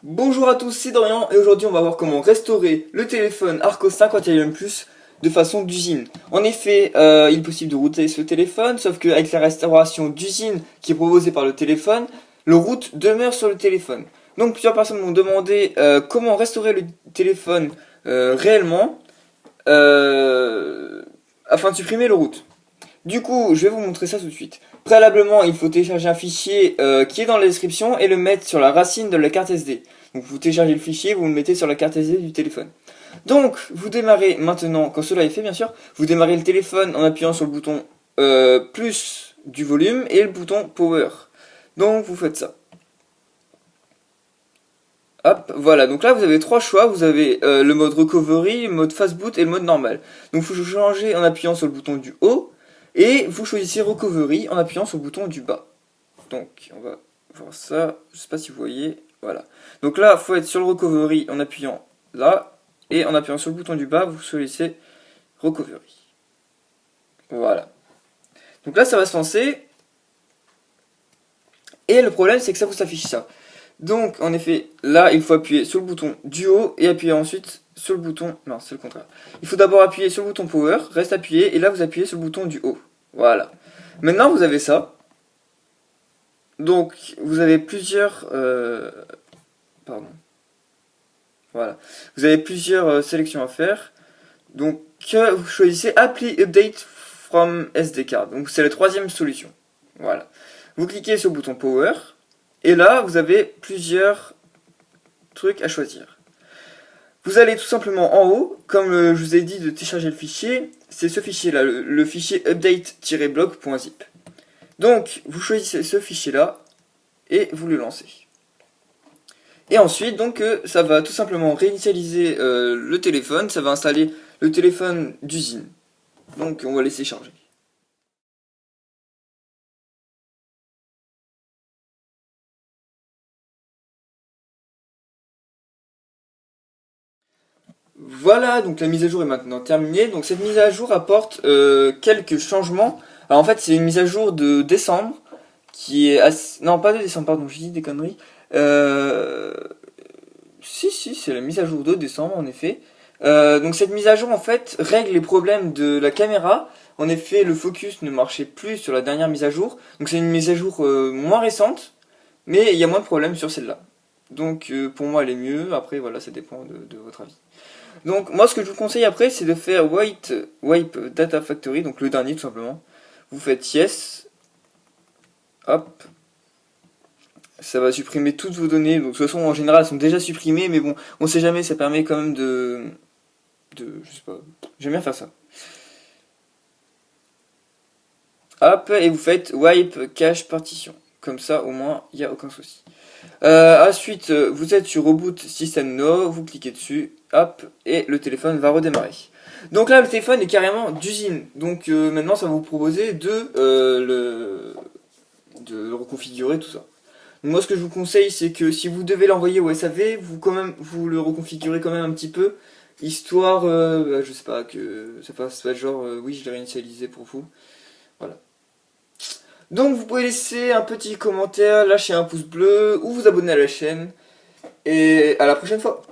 Bonjour à tous, c'est Dorian et aujourd'hui on va voir comment restaurer le téléphone Arcos 51 Plus de façon d'usine. En effet, il est possible de router ce téléphone, sauf qu'avec la restauration d'usine qui est proposée par le téléphone, le root demeure sur le téléphone. Donc plusieurs personnes m'ont demandé comment restaurer le téléphone réellement afin de supprimer le root. Du coup, je vais vous montrer ça tout de suite. Préalablement, il faut télécharger un fichier qui est dans la description et le mettre sur la racine de la carte SD. Donc vous téléchargez le fichier, vous le mettez sur la carte SD du téléphone. Donc, vous démarrez maintenant, quand cela est fait bien sûr, vous démarrez le téléphone en appuyant sur le bouton plus du volume et le bouton power. Donc vous faites ça. Hop, voilà, donc là vous avez trois choix, vous avez le mode recovery, le mode fast boot et le mode normal. Donc il faut changer en appuyant sur le bouton du haut. Et vous choisissez Recovery en appuyant sur le bouton du bas. Donc on va voir ça, je sais pas si vous voyez, voilà. Donc là, il faut être sur le Recovery en appuyant là, et en appuyant sur le bouton du bas, vous choisissez Recovery. Voilà. Donc là, ça va se lancer, et le problème, c'est que ça vous affiche ça. Donc en effet, là, il faut appuyer sur le bouton du haut, et appuyer ensuite sur le bouton... Non, c'est le contraire. Il faut d'abord appuyer sur le bouton Power, reste appuyé, et là, vous appuyez sur le bouton du haut. Voilà. Maintenant, vous avez ça. Donc, vous avez plusieurs... pardon. Voilà. Vous avez plusieurs sélections à faire. Donc, vous choisissez Apply Update from SD card. Donc, c'est la troisième solution. Voilà. Vous cliquez sur le bouton Power. Et là, vous avez plusieurs trucs à choisir. Vous allez tout simplement en haut, comme je vous ai dit de télécharger le fichier, c'est ce fichier-là, le fichier update-blog.zip. Donc, vous choisissez ce fichier-là et vous le lancez. Et ensuite, donc, ça va tout simplement réinitialiser le téléphone, ça va installer le téléphone d'usine. Donc, on va laisser charger. Voilà, donc la mise à jour est maintenant terminée. Donc cette mise à jour apporte quelques changements. Alors en fait, c'est une mise à jour de décembre qui est assez... Non, pas de décembre, pardon, j'ai dit des conneries. Si, c'est la mise à jour de décembre en effet. Donc cette mise à jour en fait règle les problèmes de la caméra. En effet, le focus ne marchait plus sur la dernière mise à jour. Donc c'est une mise à jour moins récente, mais il y a moins de problèmes sur celle-là. Donc pour moi elle est mieux, après voilà, ça dépend de votre avis. Donc moi ce que je vous conseille après c'est de faire wipe data factory, donc le dernier tout simplement. Vous faites yes, hop, ça va supprimer toutes vos données, donc de toute façon en général elles sont déjà supprimées, mais bon, on sait jamais, ça permet quand même je sais pas, j'aime bien faire ça. Hop, et vous faites wipe cache partition, comme ça au moins il n'y a aucun souci. Ensuite, vous êtes sur Reboot System No, vous cliquez dessus, hop, et le téléphone va redémarrer. Donc là, le téléphone est carrément d'usine. Donc maintenant, ça va vous proposer de le reconfigurer, tout ça. Donc moi, ce que je vous conseille, c'est que si vous devez l'envoyer au SAV, vous le reconfigurez quand même un petit peu, histoire, je sais pas, que ça fasse pas genre, oui, je l'ai réinitialisé pour vous. Voilà. Donc vous pouvez laisser un petit commentaire, lâcher un pouce bleu ou vous abonner à la chaîne. Et à la prochaine fois.